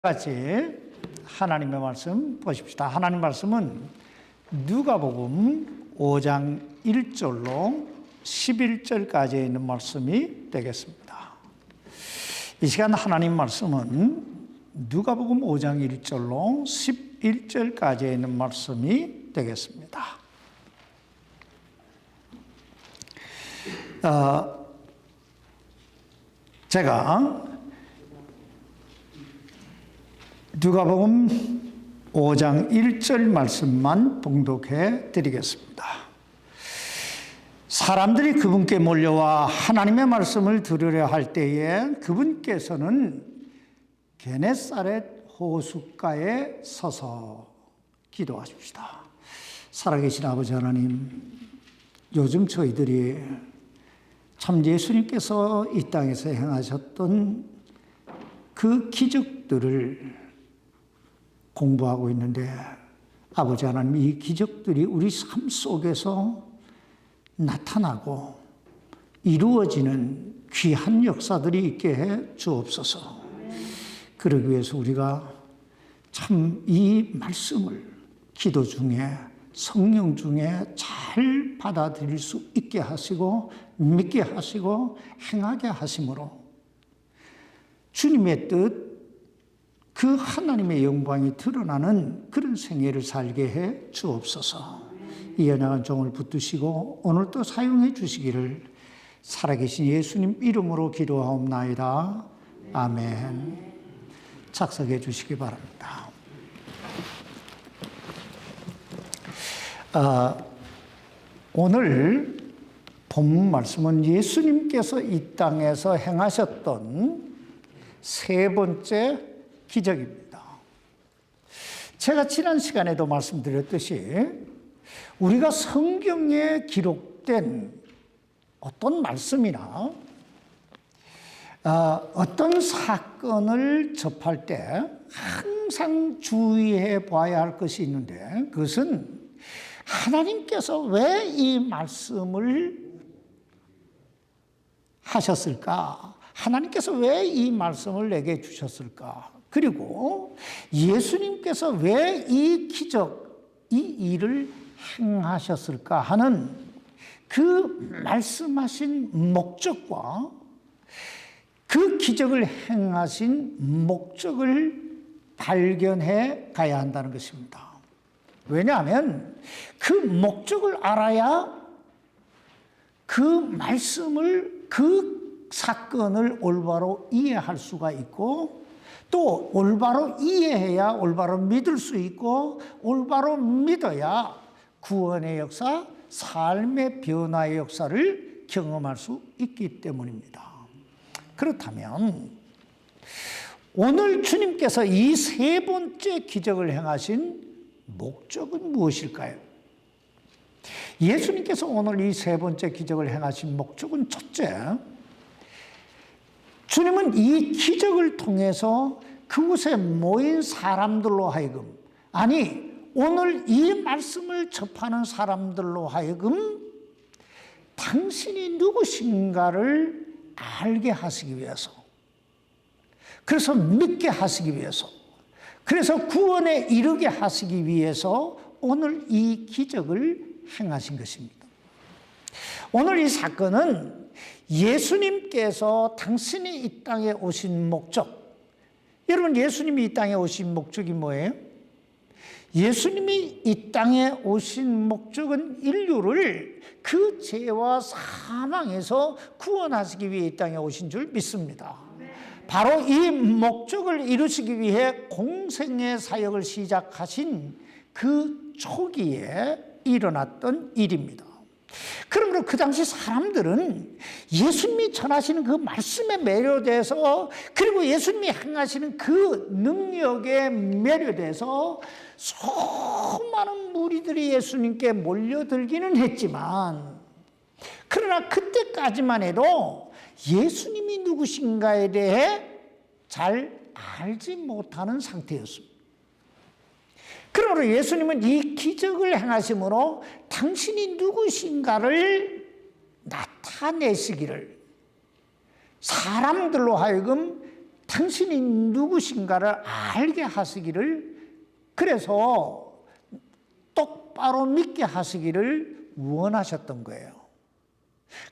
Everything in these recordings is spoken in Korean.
같이 하나님의 말씀 보십시다. 하나님 말씀은 누가복음 5장 1절로 11절까지 있는 말씀이 되겠습니다. 이 시간 하나님 말씀은 누가복음 5장 1절로 11절까지 있는 말씀이 되겠습니다. 제가 누가복음 5장 1절 말씀만 봉독해 드리겠습니다. 사람들이 그분께 몰려와 하나님의 말씀을 들으려 할 때에 그분께서는 게네사렛 호숫가에 서서 기도하십시다. 살아계신 아버지 하나님, 요즘 저희들이 참 예수님께서 이 땅에서 행하셨던 그 기적들을 공부하고 있는데, 아버지 하나님, 이 기적들이 우리 삶 속에서 나타나고 이루어지는 귀한 역사들이 있게 해 주옵소서. 그러기 위해서 우리가 참 이 말씀을 기도 중에, 성령 중에 잘 받아들일 수 있게 하시고 믿게 하시고 행하게 하심으로 주님의 뜻, 그 하나님의 영광이 드러나는 그런 생애를 살게 해 주옵소서. 이 연약한 종을 붙드시고 오늘도 사용해 주시기를 살아계신 예수님 이름으로 기도하옵나이다. 아멘. 작성해 주시기 바랍니다. 오늘 본문 말씀은 예수님께서 이 땅에서 행하셨던 세 번째 기적입니다. 제가 지난 시간에도 말씀드렸듯이 우리가 성경에 기록된 어떤 말씀이나 어떤 사건을 접할 때 항상 주의해 봐야 할 것이 있는데, 그것은 하나님께서 왜 이 말씀을 하셨을까? 하나님께서 왜 이 말씀을 내게 주셨을까? 그리고 예수님께서 왜 이 기적, 이 일을 행하셨을까 하는 그 말씀하신 목적과 그 기적을 행하신 목적을 발견해 가야 한다는 것입니다. 왜냐하면 그 목적을 알아야 그 말씀을, 그 사건을 올바로 이해할 수가 있고, 또 올바로 이해해야 올바로 믿을 수 있고, 올바로 믿어야 구원의 역사, 삶의 변화의 역사를 경험할 수 있기 때문입니다. 그렇다면 오늘 주님께서 이 세 번째 기적을 행하신 목적은 무엇일까요? 예수님께서 오늘 이 세 번째 기적을 행하신 목적은, 첫째, 주님은 이 기적을 통해서 그곳에 모인 사람들로 하여금, 아니 오늘 이 말씀을 접하는 사람들로 하여금 당신이 누구신가를 알게 하시기 위해서, 그래서 믿게 하시기 위해서, 그래서 구원에 이르게 하시기 위해서 오늘 이 기적을 행하신 것입니다. 오늘 이 사건은 예수님께서 당신이 이 땅에 오신 목적, 여러분, 예수님이 이 땅에 오신 목적이 뭐예요? 예수님이 이 땅에 오신 목적은 인류를 그 죄와 사망에서 구원하시기 위해 이 땅에 오신 줄 믿습니다. 바로 이 목적을 이루시기 위해 공생의 사역을 시작하신 그 초기에 일어났던 일입니다. 그러므로 그 당시 사람들은 예수님이 전하시는 그 말씀에 매료돼서, 그리고 예수님이 행하시는 그 능력에 매료돼서 수많은 무리들이 예수님께 몰려들기는 했지만, 그러나 그때까지만 해도 예수님이 누구신가에 대해 잘 알지 못하는 상태였습니다. 그러므로 예수님은 이 기적을 행하심으로 당신이 누구신가를 나타내시기를, 사람들로 하여금 당신이 누구신가를 알게 하시기를, 그래서 똑바로 믿게 하시기를 원하셨던 거예요.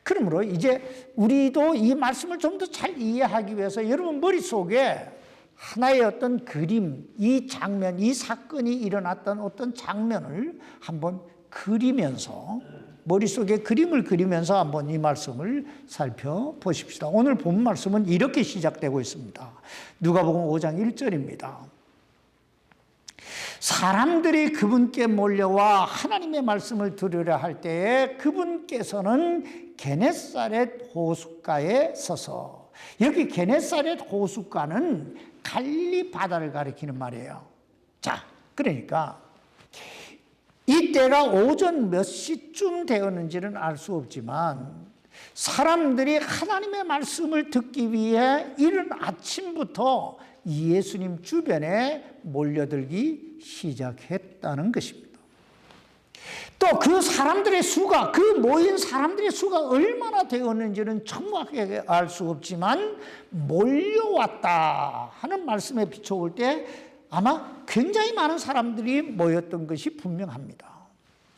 그러므로 이제 우리도 이 말씀을 좀 더 잘 이해하기 위해서 여러분 머릿속에 하나의 어떤 그림, 이 장면, 이 사건이 일어났던 어떤 장면을 한번 그리면서, 머릿속에 그림을 그리면서 한번 이 말씀을 살펴보십시다. 오늘 본 말씀은 이렇게 시작되고 있습니다. 누가복음 5장 1절입니다. 사람들이 그분께 몰려와 하나님의 말씀을 들으려 할 때에 그분께서는 게네사렛 호숫가에 서서, 여기 게네사렛 호숫가는 갈릴리 바다를 가리키는 말이에요. 자, 그러니까 이때가 오전 몇 시쯤 되었는지는 알 수 없지만 사람들이 하나님의 말씀을 듣기 위해 이른 아침부터 예수님 주변에 몰려들기 시작했다는 것입니다. 또 그 사람들의 수가, 그 모인 사람들의 수가 얼마나 되었는지는 정확하게 알 수 없지만 몰려왔다 하는 말씀에 비춰볼 때 아마 굉장히 많은 사람들이 모였던 것이 분명합니다.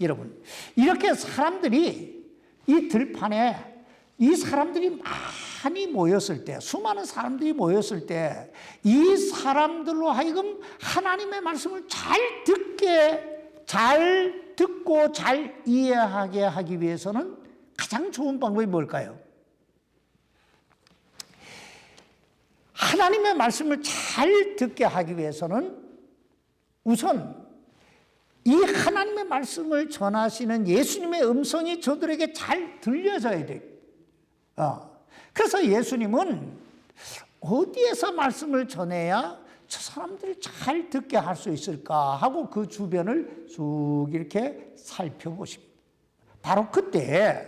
여러분, 이렇게 사람들이 이 들판에 이 사람들이 많이 모였을 때, 수많은 사람들이 모였을 때 이 사람들로 하여금 하나님의 말씀을 잘 듣고 잘 이해하게 하기 위해서는 가장 좋은 방법이 뭘까요? 하나님의 말씀을 잘 듣게 하기 위해서는 우선 이 하나님의 말씀을 전하시는 예수님의 음성이 저들에게 잘 들려져야 돼요. 그래서 예수님은 어디에서 말씀을 전해야 저 사람들이 잘 듣게 할 수 있을까 하고 그 주변을 쭉 이렇게 살펴보십니다. 바로 그때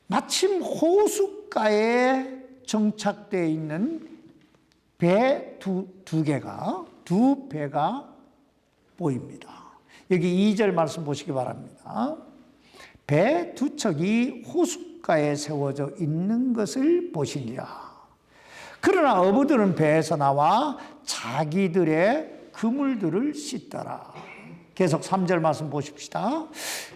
마침 호숫가에 정착되어 있는 배 두 배가 보입니다. 여기 2절 말씀 보시기 바랍니다. 배 두 척이 호숫가에 세워져 있는 것을 보시니라. 그러나 어부들은 배에서 나와 자기들의 그물들을 씻더라. 계속 3절 말씀 보십시다.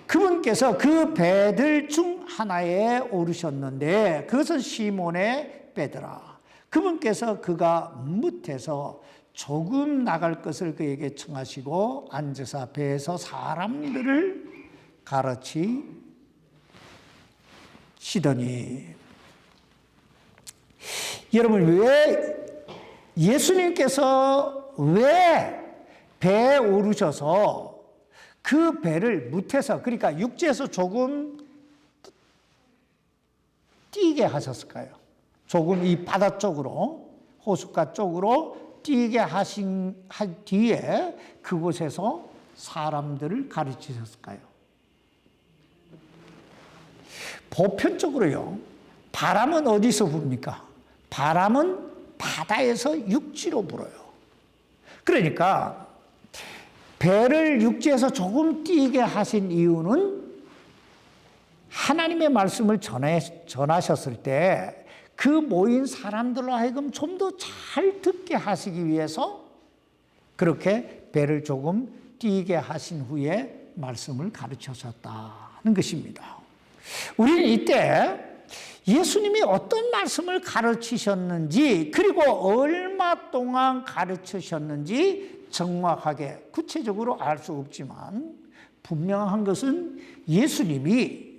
그분께서 그 배들 중 하나에 오르셨는데 그것은 시몬의 배더라. 그분께서 그가 못해서 조금 나갈 것을 그에게 청하시고 앉으사 배에서 사람들을 가르치시더니. 여러분, 왜 예수님께서 왜 배에 오르셔서 그 배를 못해서, 그러니까 육지에서 조금 뛰게 하셨을까요? 조금 이 바다 쪽으로, 호숫가 쪽으로 뛰게 하신 뒤에 그곳에서 사람들을 가르치셨을까요? 보편적으로요, 바람은 어디서 붑니까? 바람은 바다에서 육지로 불어요. 그러니까 배를 육지에서 조금 뛰게 하신 이유는 하나님의 말씀을 전하셨을 때 그 모인 사람들로 하여금 좀 더 잘 듣게 하시기 위해서 그렇게 배를 조금 뛰게 하신 후에 말씀을 가르치셨다는 것입니다. 우리는 이때 예수님이 어떤 말씀을 가르치셨는지, 그리고 얼마 동안 가르치셨는지 정확하게 구체적으로 알 수 없지만 분명한 것은 예수님이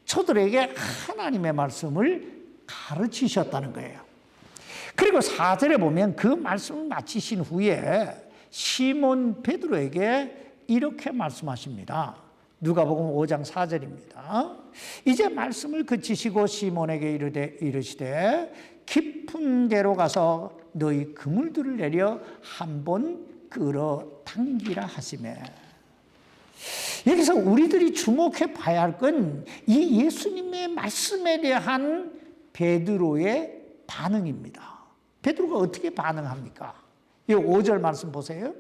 저들에게 하나님의 말씀을 가르치셨다는 거예요. 그리고 4절에 보면 그 말씀을 마치신 후에 시몬 베드로에게 이렇게 말씀하십니다. 누가복음 5장 4절입니다. 이제 말씀을 그치시고 시몬에게 이르시되 깊은 데로 가서 너희 그물들을 내려 한번 끌어 당기라 하시매. 여기서 우리들이 주목해 봐야 할 건 이 예수님의 말씀에 대한 베드로의 반응입니다. 베드로가 어떻게 반응합니까? 이 5절 말씀 보세요.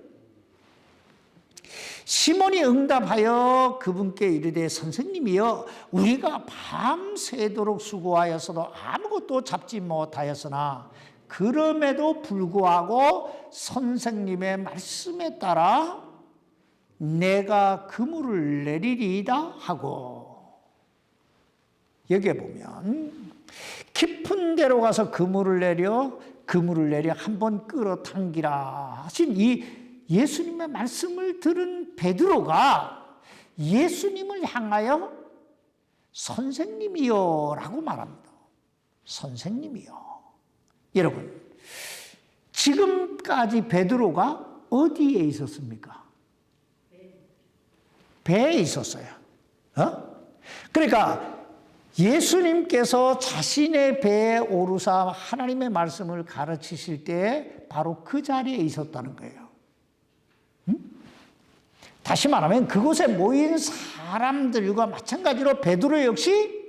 시몬이 응답하여 그분께 이르되 선생님이여 우리가 밤새도록 수고하였어도 아무것도 잡지 못하였으나 그럼에도 불구하고 선생님의 말씀에 따라 내가 그물을 내리리이다 하고, 여기에 보면 깊은 데로 가서 그물을 내려 한번 끌어당기라 하신 이 예수님의 말씀을 들은 베드로가 예수님을 향하여 선생님이여 라고 말합니다. 선생님이여. 여러분, 지금까지 베드로가 어디에 있었습니까? 배에 있었어요. 그러니까 예수님께서 자신의 배에 오르사 하나님의 말씀을 가르치실 때 바로 그 자리에 있었다는 거예요. 다시 말하면 그곳에 모인 사람들과 마찬가지로 베드로 역시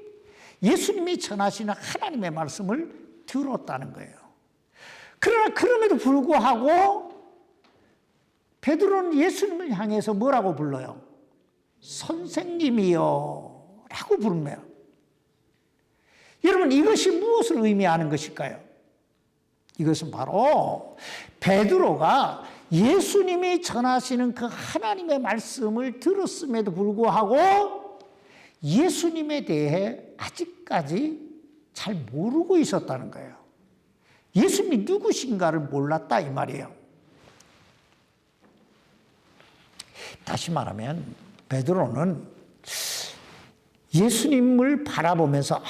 예수님이 전하시는 하나님의 말씀을 들었다는 거예요. 그러나 그럼에도 불구하고 베드로는 예수님을 향해서 뭐라고 불러요? 선생님이요 라고 부릅니다. 여러분, 이것이 무엇을 의미하는 것일까요? 이것은 바로 베드로가 예수님이 전하시는 그 하나님의 말씀을 들었음에도 불구하고 예수님에 대해 아직까지 잘 모르고 있었다는 거예요. 예수님이 누구신가를 몰랐다 이 말이에요. 다시 말하면 베드로는 예수님을 바라보면서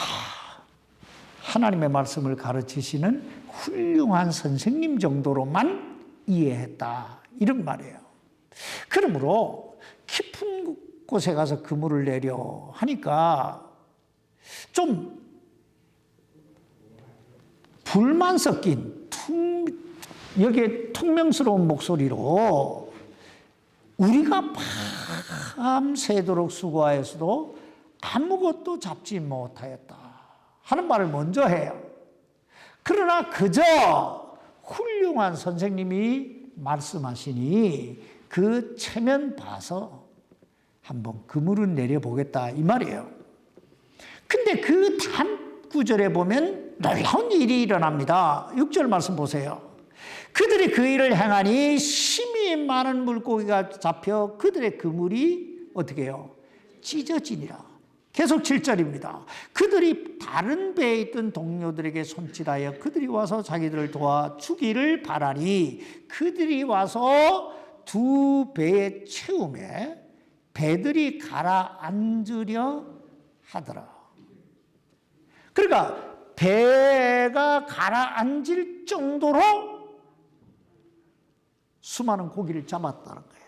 하나님의 말씀을 가르치시는 훌륭한 선생님 정도로만 이해했다 이런 말이에요. 그러므로 깊은 곳에 가서 그물을 내려 하니까 좀 불만 섞인 여기에 퉁명스러운 목소리로 우리가 밤새도록 수고하였어도 아무것도 잡지 못하였다 하는 말을 먼저 해요. 그러나 그저 훌륭한 선생님이 말씀하시니 그 체면 봐서 한번 그물을 내려보겠다 이 말이에요. 근데 그 다음 구절에 보면 놀라운 일이 일어납니다. 6절 말씀 보세요. 그들이 그 일을 행하니 심히 많은 물고기가 잡혀 그들의 그물이 어떻게 해요? 찢어지니라. 계속 7절입니다. 그들이 다른 배에 있던 동료들에게 손짓하여 그들이 와서 자기들을 도와주기를 바라니 그들이 와서 두 배의 채움에 배들이 가라앉으려 하더라. 그러니까 배가 가라앉을 정도로 수많은 고기를 잡았다는 거예요.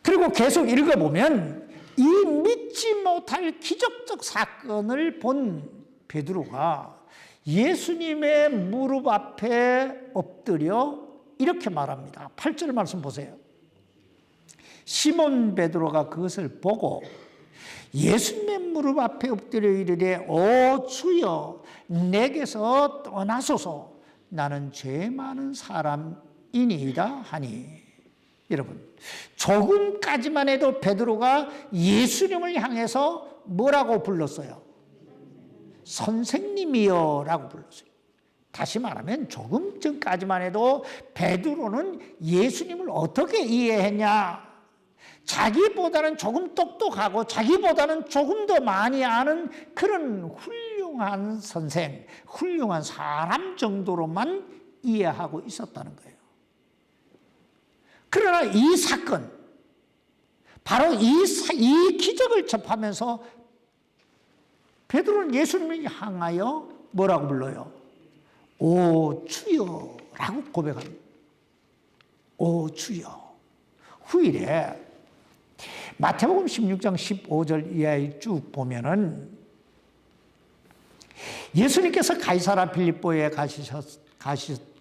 그리고 계속 읽어보면 이 믿지 못할 기적적 사건을 본 베드로가 예수님의 무릎 앞에 엎드려 이렇게 말합니다. 8절 말씀 보세요. 시몬 베드로가 그것을 보고 예수님의 무릎 앞에 엎드려 이르되 오 주여 내게서 떠나소서 나는 죄 많은 사람이니이다 하니. 여러분, 조금까지만 해도 베드로가 예수님을 향해서 뭐라고 불렀어요? 선생님이여 라고 불렀어요. 다시 말하면 조금 전까지만 해도 베드로는 예수님을 어떻게 이해했냐? 자기보다는 조금 똑똑하고 자기보다는 조금 더 많이 아는 그런 훌륭한 선생, 훌륭한 사람 정도로만 이해하고 있었다는 거예요. 그러나 이 사건, 바로 이 기적을 접하면서 베드로는 예수님을 향하여 뭐라고 불러요? 오 주여 라고 고백합니다. 오 주여. 후일에 마태복음 16장 15절 이하에 쭉 보면은 예수님께서 가이사라 빌립보에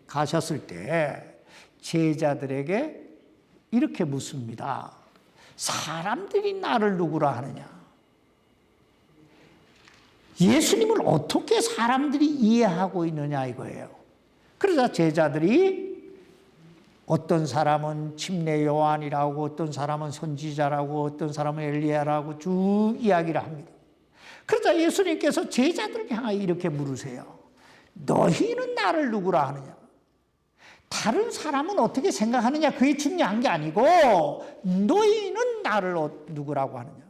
가셨을 때 제자들에게 이렇게 묻습니다. 사람들이 나를 누구라 하느냐? 예수님을 어떻게 사람들이 이해하고 있느냐 이거예요. 그러자 제자들이 어떤 사람은 침례 요한이라고, 어떤 사람은 선지자라고, 어떤 사람은 엘리야라고 쭉 이야기를 합니다. 그러자 예수님께서 제자들을 향하여 이렇게 물으세요. 너희는 나를 누구라 하느냐? 다른 사람은 어떻게 생각하느냐? 그게 중요한 게 아니고 너희는 나를 누구라고 하느냐?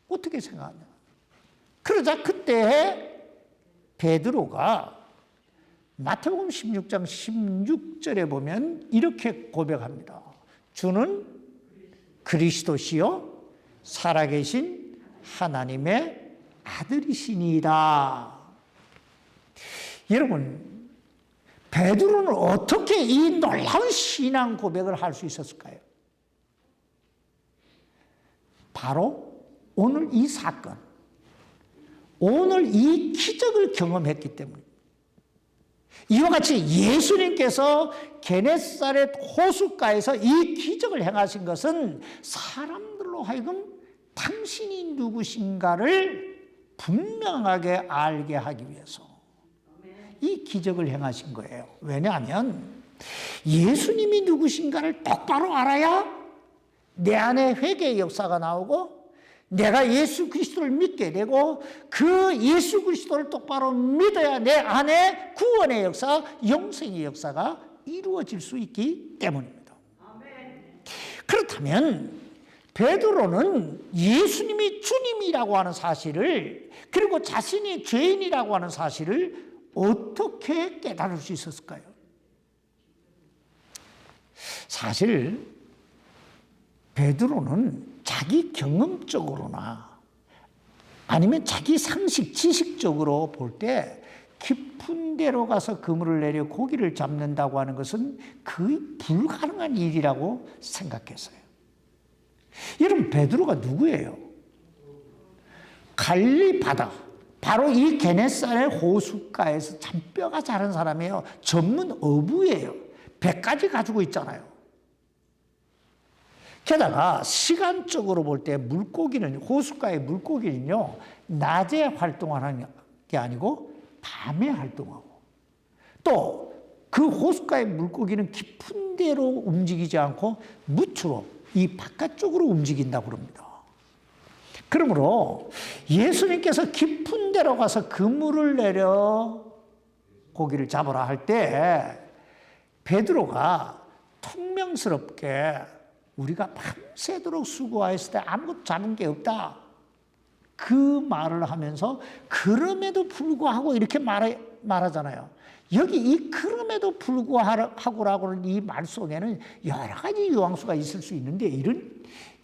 어떻게 생각하느냐? 그러자 그때 베드로가 마태복음 16장 16절에 보면 이렇게 고백합니다. 주는 그리스도시요 살아계신 하나님의 아들이시니이다. 여러분, 베드로는 어떻게 이 놀라운 신앙 고백을 할 수 있었을까요? 바로 오늘 이 사건, 오늘 이 기적을 경험했기 때문입니다. 이와 같이 예수님께서 게네사렛 호숫가에서 이 기적을 행하신 것은 사람들로 하여금 당신이 누구신가를 분명하게 알게 하기 위해서 이 기적을 행하신 거예요. 왜냐하면 예수님이 누구신가를 똑바로 알아야 내 안에 회개의 역사가 나오고 내가 예수 그리스도를 믿게 되고 그 예수 그리스도를 똑바로 믿어야 내 안에 구원의 역사, 영생의 역사가 이루어질 수 있기 때문입니다. 그렇다면 베드로는 예수님이 주님이라고 하는 사실을, 그리고 자신이 죄인이라고 하는 사실을 어떻게 깨달을 수 있었을까요? 사실 베드로는 자기 경험적으로나 아니면 자기 상식, 지식적으로 볼 때 깊은 데로 가서 그물을 내려 고기를 잡는다고 하는 것은 거의 불가능한 일이라고 생각했어요. 여러분, 베드로가 누구예요? 갈릴리 바다, 바로 이 게네사렛 호숫가에서 잔뼈가 자란 사람이에요. 전문 어부예요. 배까지 가지고 있잖아요. 게다가 시간적으로 볼 때 물고기는, 호숫가의 물고기는요, 낮에 활동하는 게 아니고 밤에 활동하고, 또 그 호숫가의 물고기는 깊은 데로 움직이지 않고 무추로 이 바깥쪽으로 움직인다고 그럽니다. 그러므로 예수님께서 깊은 데로 가서 그물을 내려 고기를 잡으라 할 때 베드로가 퉁명스럽게 우리가 밤새도록 수고하였을 때 아무것도 잡은 게 없다, 그 말을 하면서 그럼에도 불구하고 이렇게 말하잖아요. 여기 이 그럼에도 불구하고라고는 이 말 속에는 여러 가지 유황수가 있을 수 있는데,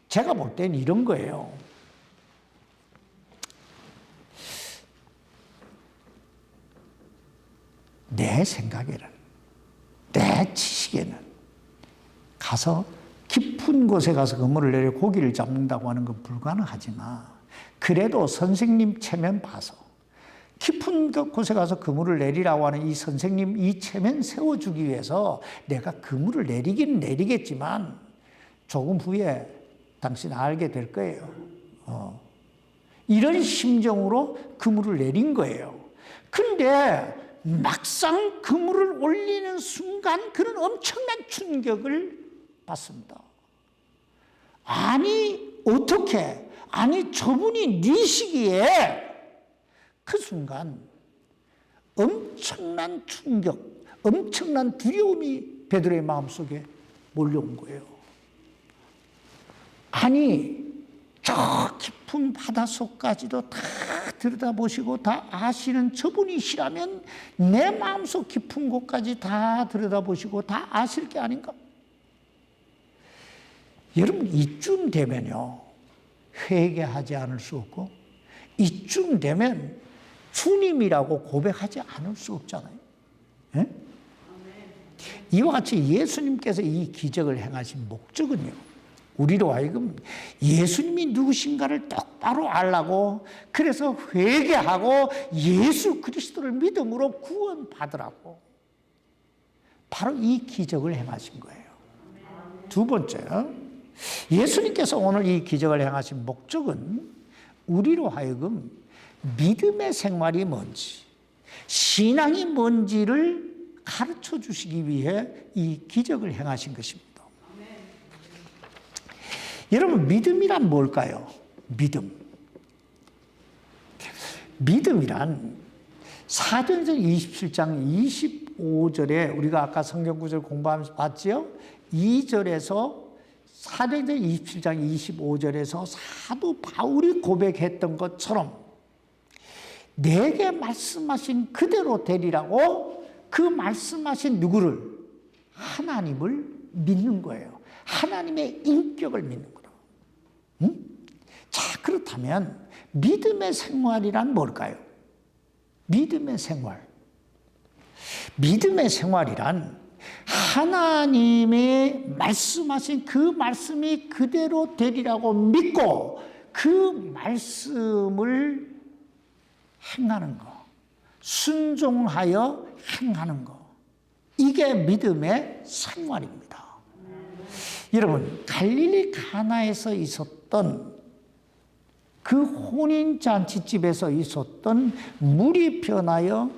제가 볼 때는 이런 거예요. 내 생각에는, 내 지식에는 가서 깊은 곳에 가서 그물을 내려 고기를 잡는다고 하는 건 불가능하지만, 그래도 선생님 체면 봐서 깊은 곳에 가서 그물을 내리라고 하는 이 선생님 이 체면 세워주기 위해서 내가 그물을 내리긴 내리겠지만 조금 후에 당신 알게 될 거예요. 이런 심정으로 그물을 내린 거예요. 근데 막상 그물을 올리는 순간 그런 엄청난 충격을 받습니다. 아니 어떻게, 아니 저분이 네 시기에, 그 순간 엄청난 충격, 엄청난 두려움이 베드로의 마음속에 몰려온 거예요. 아니 저 깊은 바닷속까지도 다 들여다보시고 다 아시는 저분이시라면 내 마음속 깊은 곳까지 다 들여다보시고 다 아실 게 아닌가? 여러분, 이쯤 되면요, 회개하지 않을 수 없고, 이쯤 되면 주님이라고 고백하지 않을 수 없잖아요. 네? 이와 같이 예수님께서 이 기적을 행하신 목적은요, 우리로 하여금 예수님이 누구신가를 똑바로 알라고, 그래서 회개하고 예수 그리스도를 믿음으로 구원받으라고, 바로 이 기적을 행하신 거예요. 두 번째, 예수님께서 오늘 이 기적을 행하신 목적은 우리로 하여금 믿음의 생활이 뭔지, 신앙이 뭔지를 가르쳐 주시기 위해 이 기적을 행하신 것입니다. 여러분, 믿음이란 뭘까요? 믿음이란 사도행전 27장 25절에 우리가 아까 성경 구절 공부하면서 봤지요? 2절에서 사도행전 27장 25절에서 사도 바울이 고백했던 것처럼 내게 말씀하신 그대로 되리라고 그 말씀하신 누구를? 하나님을 믿는 거예요. 하나님의 인격을 믿는 거예요. 응? 자, 그렇다면 믿음의 생활이란 뭘까요? 믿음의 생활이란 하나님의 말씀하신 그 말씀이 그대로 되리라고 믿고 그 말씀을 행하는 거, 순종하여 행하는 거, 이게 믿음의 생활입니다. 여러분, 갈릴리 가나에서 있었던 그 혼인잔치집에서 있었던 물이 변하여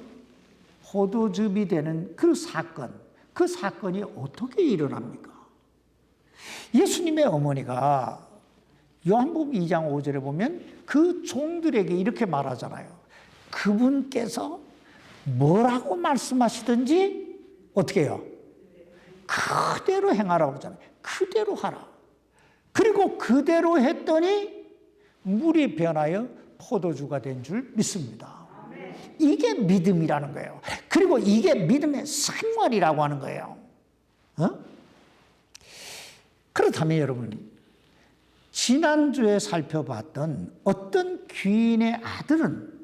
포도즙이 되는 그 사건이 어떻게 일어납니까? 예수님의 어머니가 요한복음 2장 5절에 보면 그 종들에게 이렇게 말하잖아요. 그분께서 뭐라고 말씀하시든지 어떻게 해요? 그대로 행하라고 그러잖아요. 그대로 하라. 그리고 그대로 했더니 물이 변하여 포도주가 된 줄 믿습니다. 이게 믿음이라는 거예요. 그리고 이게 믿음의 생활이라고 하는 거예요. 그렇다면 여러분, 지난주에 살펴봤던 어떤 귀인의 아들은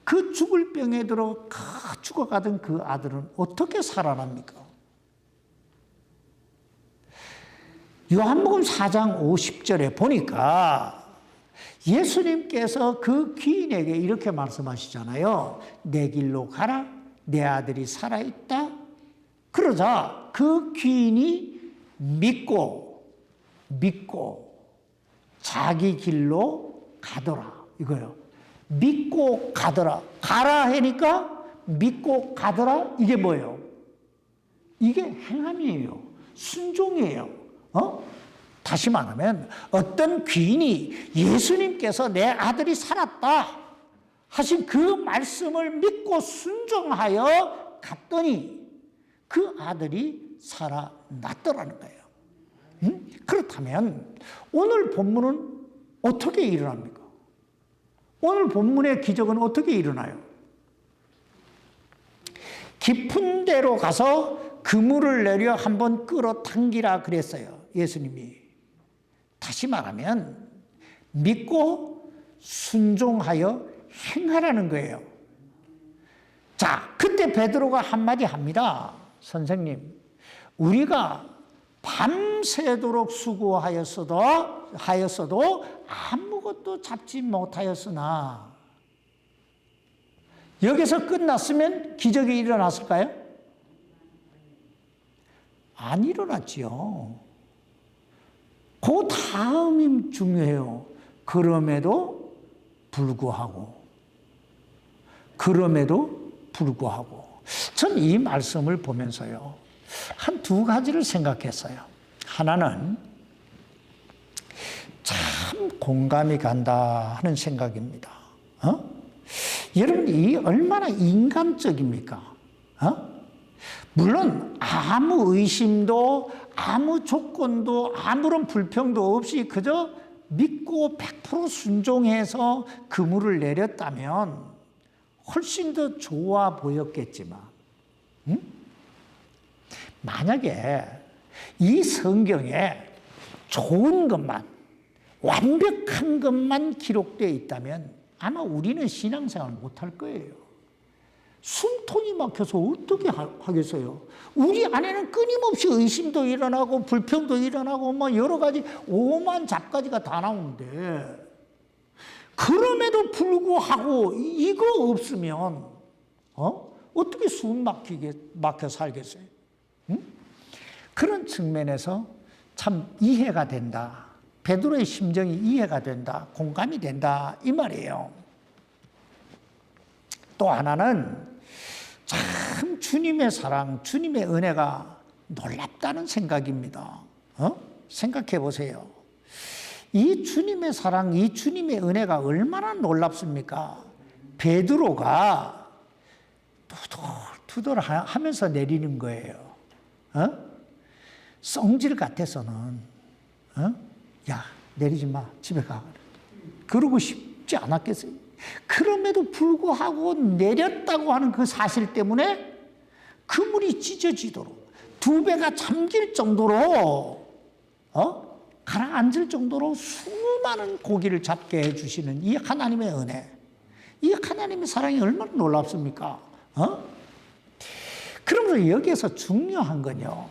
그 죽을 병에 들어 죽어가던 그 아들은 어떻게 살아납니까? 요한복음 4장 50절에 보니까 예수님께서 그 귀인에게 이렇게 말씀하시잖아요. 내 길로 가라. 내 아들이 살아있다. 그러자 그 귀인이 믿고 자기 길로 가더라. 이거요. 믿고 가더라. 가라 하니까 믿고 가더라. 이게 뭐예요? 이게 행함이에요. 순종이에요. 다시 말하면 어떤 귀인이 예수님께서 내 아들이 살았다 하신 그 말씀을 믿고 순종하여 갔더니 그 아들이 살아났더라는 거예요. 그렇다면 오늘 본문은 어떻게 일어납니까? 오늘 본문의 기적은 어떻게 일어나요? 깊은 데로 가서 그물을 내려 한번 끌어당기라 그랬어요. 예수님이. 다시 말하면 믿고 순종하여 행하라는 거예요. 자, 그때 베드로가 한마디 합니다. 선생님, 우리가 밤새도록 수고하였어도 아무것도 잡지 못하였으나, 여기서 끝났으면 기적이 일어났을까요? 안 일어났지요. 그 다음이 중요해요. 그럼에도 불구하고 전 이 말씀을 보면서요, 한 두 가지를 생각했어요. 하나는 참 공감이 간다 하는 생각입니다. 여러분, 이 얼마나 인간적입니까? 물론 아무 의심도 아무 조건도 아무런 불평도 없이 그저 믿고 100% 순종해서 그물을 내렸다면 훨씬 더 좋아 보였겠지만, 만약에 이 성경에 좋은 것만, 완벽한 것만 기록되어 있다면 아마 우리는 신앙생활 못할 거예요. 숨통이 막혀서 어떻게 하겠어요? 우리 안에는 끊임없이 의심도 일어나고 불평도 일어나고 뭐 여러 가지 오만 잡가지가 다 나오는데, 그럼에도 불구하고 이거 없으면 어떻게 숨 막혀 살겠어요? 그런 측면에서 참 이해가 된다. 베드로의 심정이 이해가 된다. 공감이 된다. 이 말이에요. 또 하나는 참 주님의 사랑, 주님의 은혜가 놀랍다는 생각입니다. 생각해 보세요. 이 주님의 사랑, 이 주님의 은혜가 얼마나 놀랍습니까? 베드로가 투덜투덜 하면서 내리는 거예요. 성질 같아서는 야, 내리지 마, 집에 가. 그러고 싶지 않았겠어요. 그럼에도 불구하고 내렸다고 하는 그 사실 때문에 그물이 찢어지도록, 두 배가 잠길 정도로 가라앉을 정도로 수많은 고기를 잡게 해주시는 이 하나님의 은혜, 이 하나님의 사랑이 얼마나 놀랍습니까? 그러면서 여기에서 중요한 건요,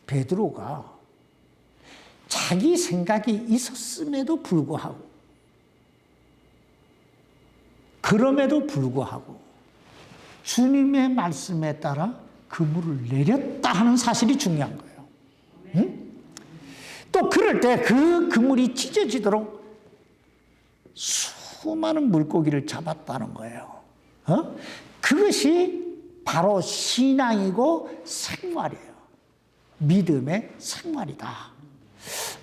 베드로가 자기 생각이 있었음에도 불구하고, 그럼에도 불구하고 주님의 말씀에 따라 그물을 내렸다 하는 사실이 중요한 거예요. 또 그럴 때 그 그물이 찢어지도록 수많은 물고기를 잡았다는 거예요. 그것이 바로 신앙이고 생활이에요. 믿음의 생활이다.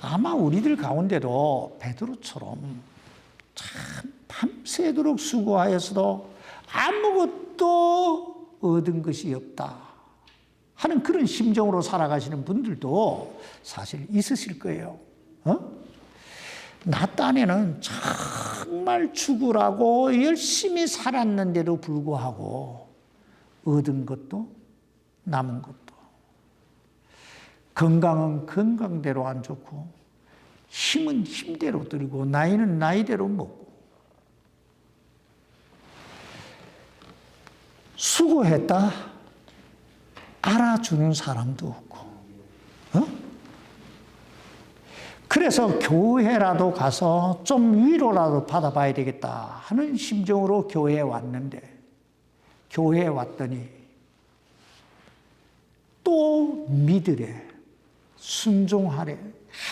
아마 우리들 가운데도 베드로처럼 참 밤새도록 수고하여서도 아무것도 얻은 것이 없다 하는 그런 심정으로 살아가시는 분들도 사실 있으실 거예요. 나 딴에는 정말 죽으라고 열심히 살았는데도 불구하고 얻은 것도 남은 것도, 건강은 건강대로 안 좋고, 힘은 힘대로 들고, 나이는 나이대로 먹고, 수고했다 알아주는 사람도 없고, 그래서 교회라도 가서 좀 위로라도 받아봐야 되겠다 하는 심정으로 교회에 왔는데, 교회에 왔더니 또 믿으래, 순종하래,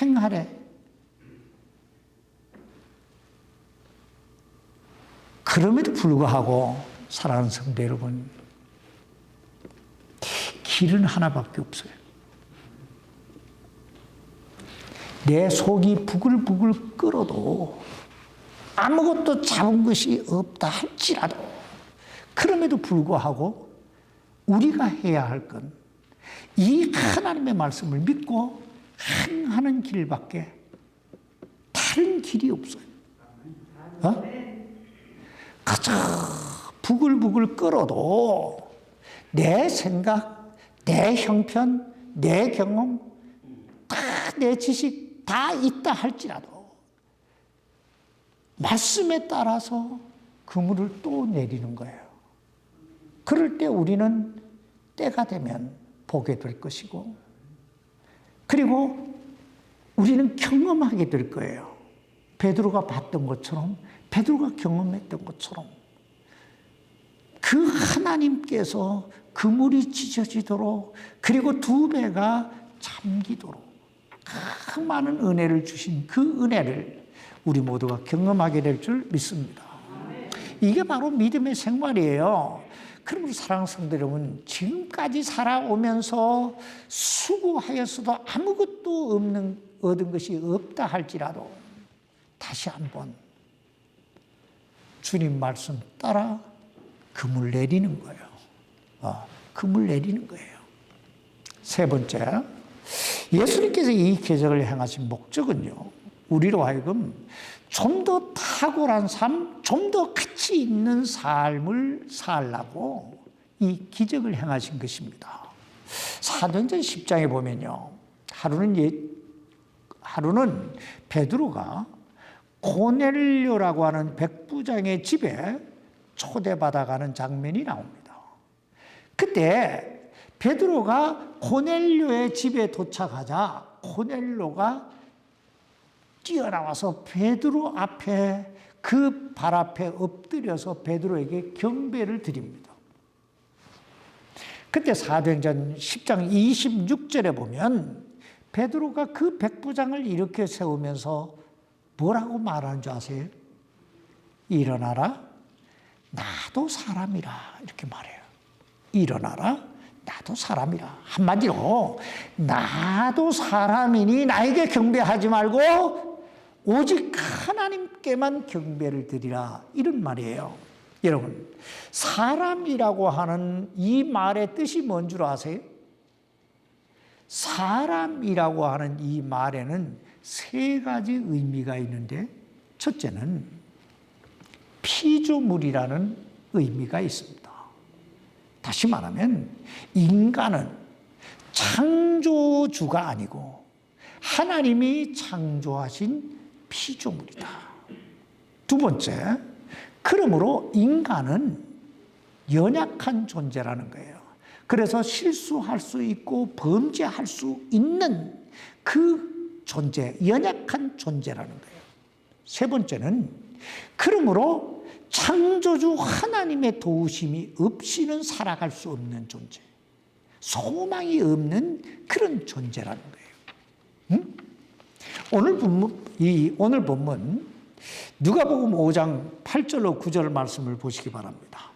행하래. 그럼에도 불구하고 사랑하는 성도 여러분, 길은 하나밖에 없어요. 내 속이 부글부글 끓어도 아무것도 잡은 것이 없다 할지라도, 그럼에도 불구하고 우리가 해야 할 건 이 하나님의 말씀을 믿고 행하는 길밖에 다른 길이 없어요. 가장 부글부글 끓어도 내 생각, 내 형편, 내 경험, 다 내 지식 다 있다 할지라도 말씀에 따라서 그물을 또 내리는 거예요. 그럴 때 우리는 때가 되면 보게 될 것이고, 그리고 우리는 경험하게 될 거예요. 베드로가 봤던 것처럼, 베드로가 경험했던 것처럼 그 하나님께서 그물이 찢어지도록, 그리고 두 배가 잠기도록 그 많은 은혜를 주신 그 은혜를 우리 모두가 경험하게 될 줄 믿습니다. 이게 바로 믿음의 생활이에요. 그러면 사랑하는 성도 여러분, 지금까지 살아오면서 수고하였어도 아무것도 없는, 얻은 것이 없다 할지라도 다시 한번 주님 말씀 따라 그물 내리는 거예요. 그물 내리는 거예요. 세 번째, 예수님께서 이 기적을 행하신 목적은요, 우리로 하여금 좀 더 탁월한 삶, 좀 더 가치 있는 삶을 살라고 이 기적을 행하신 것입니다. 사도행전 10장에 보면요, 하루는 베드로가 고넬료라고 하는 백부장의 집에 초대받아가는 장면이 나옵니다. 그때 베드로가 고넬료의 집에 도착하자 고넬료가 뛰어나와서 베드로 앞에, 그 발 앞에 엎드려서 베드로에게 경배를 드립니다. 그때 사도행전 10장 26절에 보면 베드로가 그 백부장을 일으켜 세우면서 뭐라고 말하는 줄 아세요? 일어나라, 나도 사람이라, 이렇게 말해요. 일어나라. 나도 사람이라. 한마디로 나도 사람이니 나에게 경배하지 말고 오직 하나님께만 경배를 드리라. 이런 말이에요. 여러분, 사람이라고 하는 이 말의 뜻이 뭔 줄 아세요? 사람이라고 하는 이 말에는 세 가지 의미가 있는데, 첫째는 피조물이라는 의미가 있습니다. 다시 말하면 인간은 창조주가 아니고 하나님이 창조하신 피조물이다. 두 번째, 그러므로 인간은 연약한 존재라는 거예요. 그래서 실수할 수 있고 범죄할 수 있는 그 존재, 연약한 존재라는 거예요. 세 번째는 그러므로 창조주 하나님의 도우심이 없이는 살아갈 수 없는 존재, 소망이 없는 그런 존재라는 거예요. 오늘 본문 누가복음 5장 8절로 9절 말씀을 보시기 바랍니다.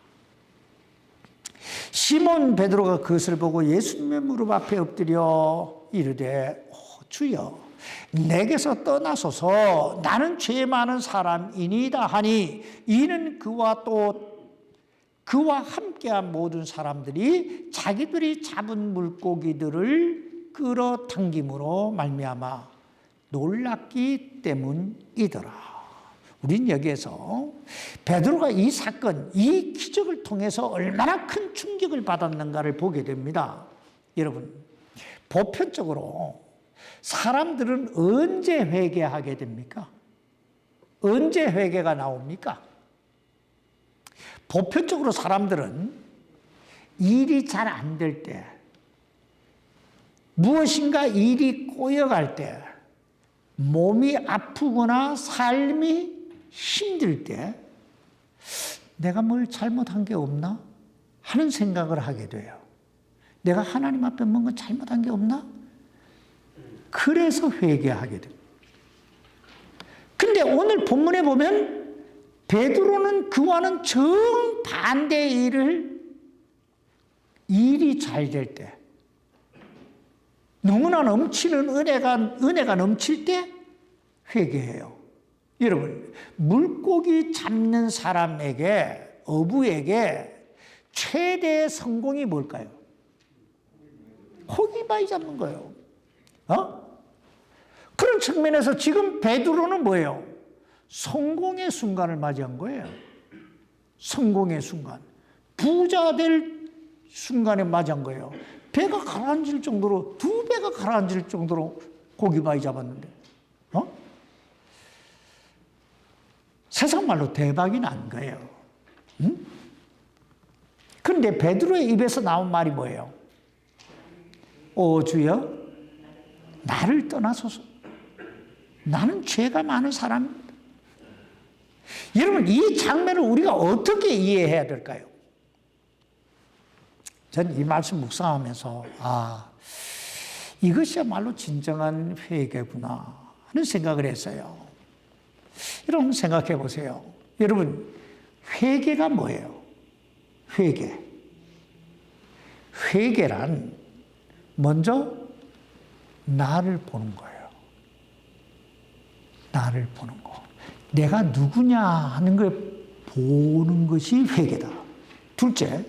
시몬 베드로가 그것을 보고 예수님의 무릎 앞에 엎드려 이르되 주여 내게서 떠나소서 나는 죄 많은 사람이니이다 하니 이는 그와 함께한 모든 사람들이 자기들이 잡은 물고기들을 끌어당김으로 말미암아 놀랐기 때문이더라. 우린 여기에서 베드로가 이 사건, 이 기적을 통해서 얼마나 큰 충격을 받았는가를 보게 됩니다. 여러분, 보편적으로 사람들은 언제 회개하게 됩니까? 언제 회개가 나옵니까? 보편적으로 사람들은 일이 잘 안 될 때, 무엇인가 일이 꼬여갈 때, 몸이 아프거나 삶이 힘들 때 내가 뭘 잘못한 게 없나 하는 생각을 하게 돼요. 내가 하나님 앞에 뭔가 잘못한 게 없나? 그래서 회개하게 됩니다. 근데 오늘 본문에 보면 베드로는 그와는 정반대의 일이 잘 될 때, 너무나 넘치는 은혜가 넘칠 때 회개해요. 여러분, 물고기 잡는 사람에게, 어부에게 최대의 성공이 뭘까요? 고기 많이 잡는 거예요. 그런 측면에서 지금 베드로는 뭐예요? 성공의 순간을 맞이한 거예요. 성공의 순간. 부자 될 순간에 맞이한 거예요. 배가 가라앉을 정도로, 두 배가 가라앉을 정도로 고기 많이 잡았는데, 세상 말로 대박이 난 거예요. 그런데 베드로의 입에서 나온 말이 뭐예요? 오 주여, 나를 떠나소서. 나는 죄가 많은 사람입니다. 여러분, 이 장면을 우리가 어떻게 이해해야 될까요? 저는 이 말씀 묵상하면서 이것이야말로 진정한 회개구나 하는 생각을 했어요. 여러분 생각해 보세요. 여러분, 회개가 뭐예요? 회개란 먼저 나를 보는 거예요. 나를 보는 거. 내가 누구냐 하는 걸 보는 것이 회개다. 둘째,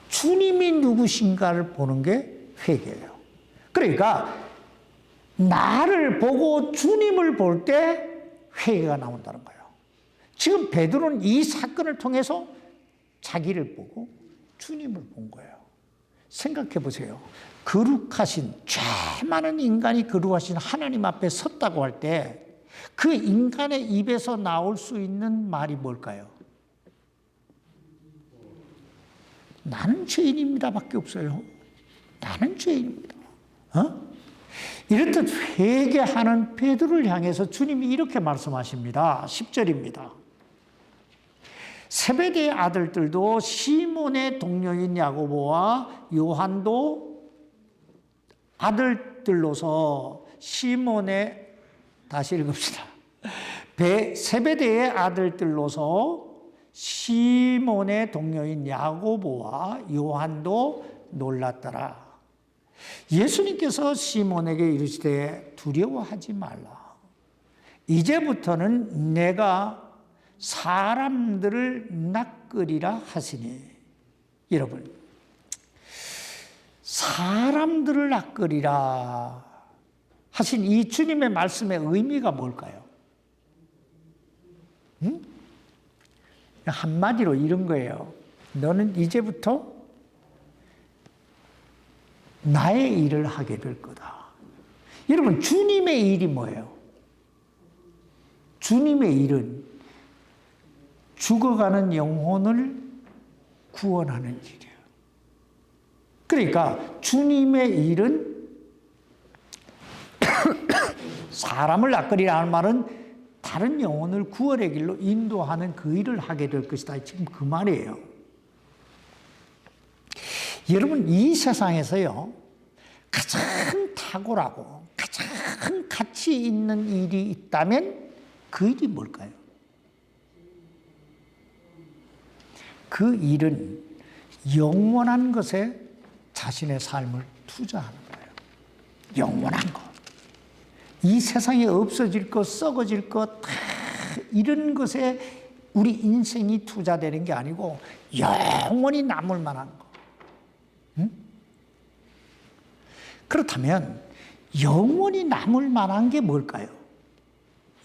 주님이 누구신가를 보는 게 회개예요. 그러니까 나를 보고 주님을 볼 때 회개가 나온다는 거예요. 지금 베드로는 이 사건을 통해서 자기를 보고 주님을 본 거예요. 생각해 보세요. 거룩하신, 죄 많은 인간이 거룩하신 하나님 앞에 섰다고 할 때 그 인간의 입에서 나올 수 있는 말이 뭘까요? 나는 죄인입니다 밖에 없어요. 나는 죄인입니다. 이렇듯 회개하는 베드로를 향해서 주님이 이렇게 말씀하십니다. 10절입니다. 세베대의 아들들도 시몬의 동료인 야고보와 요한도 아들들로서 다시 읽읍시다. 세베대의 아들들로서 시몬의 동료인 야고보와 요한도 놀랐더라. 예수님께서 시몬에게 이르시되 두려워하지 말라. 이제부터는 내가 사람들을 낚으리라 하시니. 여러분, 사람들을 낚으리라 하신 이 주님의 말씀의 의미가 뭘까요? 한마디로 이런 거예요. 너는 이제부터 나의 일을 하게 될 거다. 여러분, 주님의 일이 뭐예요? 주님의 일은 죽어가는 영혼을 구원하는 일이에요. 그러니까 주님의 일은 사람을 낚으리라는 말은 다른 영혼을 구원의 길로 인도하는 그 일을 하게 될 것이다. 지금 그 말이에요. 여러분, 이 세상에서요, 가장 탁월하고 가장 가치 있는 일이 있다면 그 일이 뭘까요? 그 일은 영원한 것에 자신의 삶을 투자하는 거예요. 영원한 것. 이 세상에 없어질 것, 썩어질 것, 다 이런 것에 우리 인생이 투자되는 게 아니고 영원히 남을 만한 것. 응? 그렇다면 영원히 남을 만한 게 뭘까요?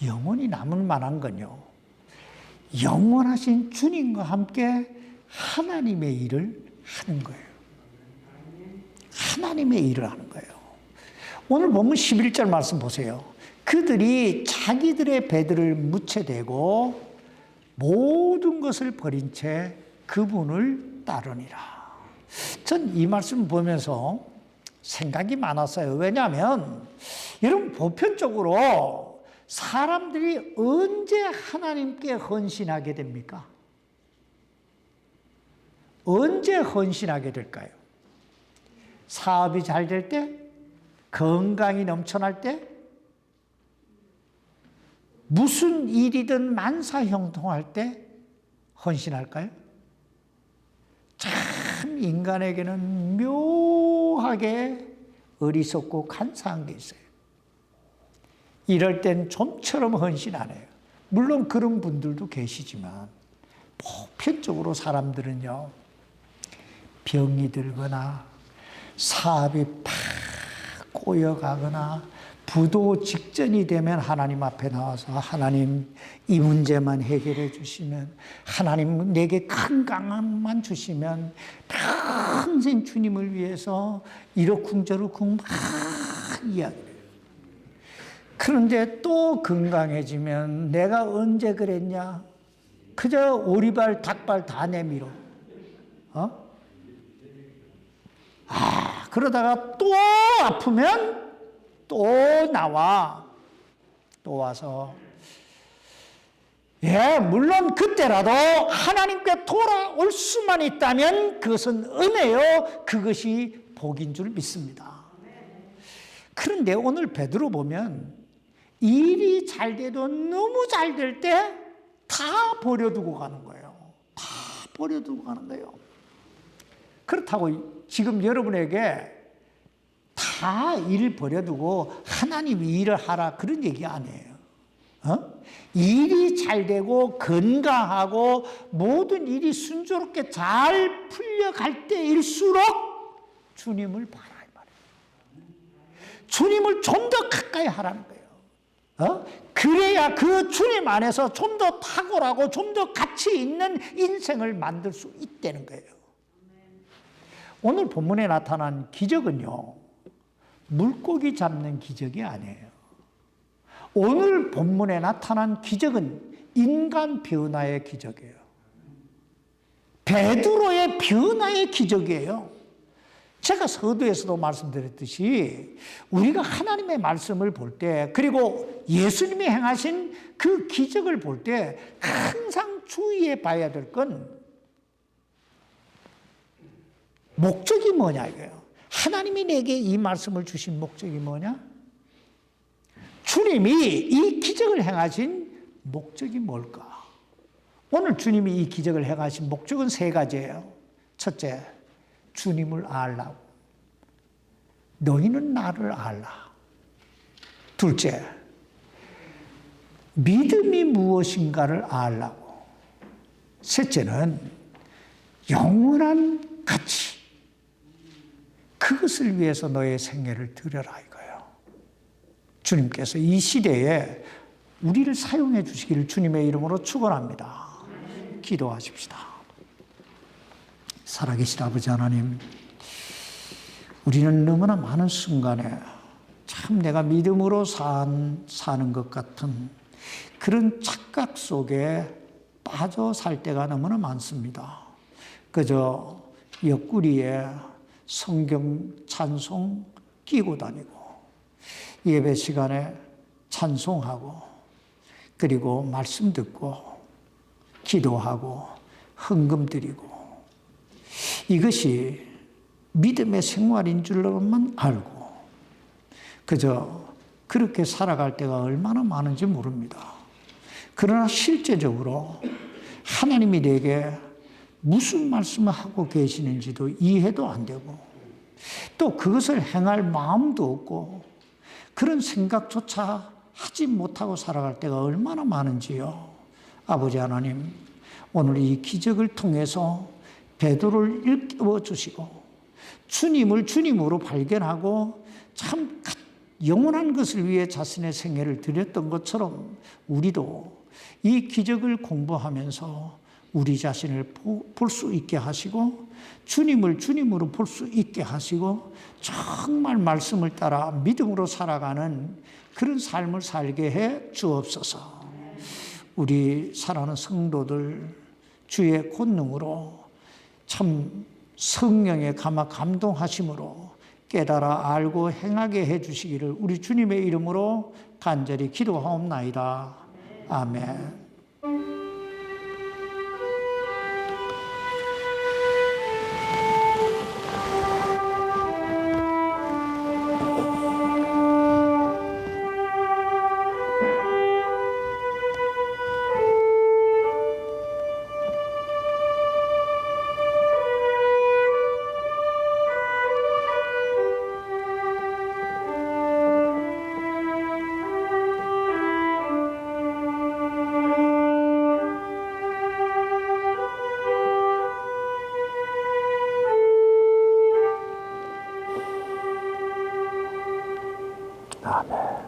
영원히 남을 만한 건요, 영원하신 주님과 함께 하나님의 일을 하는 거예요. 하나님의 일을 하는 거예요. 오늘 보면 11절 말씀 보세요. 그들이 자기들의 배들을 무채대고 모든 것을 버린 채 그분을 따르니라. 전 이 말씀 보면서 생각이 많았어요. 왜냐하면 여러분, 보편적으로 사람들이 언제 하나님께 헌신하게 됩니까? 언제 헌신하게 될까요? 사업이 잘 될 때? 건강이 넘쳐날 때? 무슨 일이든 만사형통할 때 헌신할까요? 참 인간에게는 묘하게 어리석고 간사한 게 있어요. 이럴 땐 좀처럼 헌신 안 해요. 물론 그런 분들도 계시지만 보편적으로 사람들은요, 병이 들거나 사업이 팍 꼬여가거나 부도 직전이 되면 하나님 앞에 나와서 하나님, 이 문제만 해결해 주시면, 하나님 내게 건강함만 주시면 평생 주님을 위해서 이러쿵저러쿵 막 이야기를 해요. 그런데 또 건강해지면 내가 언제 그랬냐? 그저 오리발 닭발 다 내밀어. 그러다가 또 아프면 또 나와. 또 와서, 물론 그때라도 하나님께 돌아올 수만 있다면 그것은 은혜요, 그것이 복인 줄 믿습니다. 그런데 오늘 베드로 보면 일이 잘 돼도 너무 잘 될 때 다 버려두고 가는 거예요. 다 버려두고 가는 거예요. 그렇다고 지금 여러분에게 다 일을 버려두고 하나님 일을 하라, 그런 얘기 아니에요. 일이 잘 되고 건강하고 모든 일이 순조롭게 잘 풀려갈 때일수록 주님을 봐라 이 말이에요. 주님을 좀 더 가까이 하라는 거예요. 그래야 그 주님 안에서 좀 더 탁월하고 좀 더 가치 있는 인생을 만들 수 있다는 거예요. 오늘 본문에 나타난 기적은요, 물고기 잡는 기적이 아니에요. 오늘 본문에 나타난 기적은 인간 변화의 기적이에요. 베드로의 변화의 기적이에요. 제가 서두에서도 말씀드렸듯이 우리가 하나님의 말씀을 볼 때, 그리고 예수님이 행하신 그 기적을 볼 때 항상 주의해 봐야 될 건 목적이 뭐냐 이거예요. 하나님이 내게 이 말씀을 주신 목적이 뭐냐? 주님이 이 기적을 행하신 목적이 뭘까? 오늘 주님이 이 기적을 행하신 목적은 세 가지예요. 첫째, 주님을 알라고. 너희는 나를 알라. 둘째, 믿음이 무엇인가를 알라고. 셋째는 영원한 가치. 그것을 위해서 너의 생애를 드려라 이거예요. 주님께서 이 시대에 우리를 사용해 주시기를 주님의 이름으로 축원합니다. 기도하십시다. 살아계신 아버지 하나님, 우리는 너무나 많은 순간에 참 내가 믿음으로 사는 것 같은 그런 착각 속에 빠져 살 때가 너무나 많습니다. 그저 옆구리에 성경 찬송 끼고 다니고 예배 시간에 찬송하고 그리고 말씀 듣고 기도하고 헌금 드리고 이것이 믿음의 생활인 줄로만 알고 그저 그렇게 살아갈 때가 얼마나 많은지 모릅니다. 그러나 실제적으로 하나님이 내게 무슨 말씀을 하고 계시는지도 이해도 안 되고 또 그것을 행할 마음도 없고 그런 생각조차 하지 못하고 살아갈 때가 얼마나 많은지요. 아버지 하나님, 오늘 이 기적을 통해서 베드로를 일깨워 주시고 주님을 주님으로 발견하고 참 영원한 것을 위해 자신의 생애를 드렸던 것처럼 우리도 이 기적을 공부하면서 우리 자신을 볼 수 있게 하시고 주님을 주님으로 볼 수 있게 하시고 정말 말씀을 따라 믿음으로 살아가는 그런 삶을 살게 해 주옵소서. 우리 사랑하는 성도들 주의 권능으로 참 성령의 감동하심으로 깨달아 알고 행하게 해 주시기를 우리 주님의 이름으로 간절히 기도하옵나이다. 아멘. 아멘.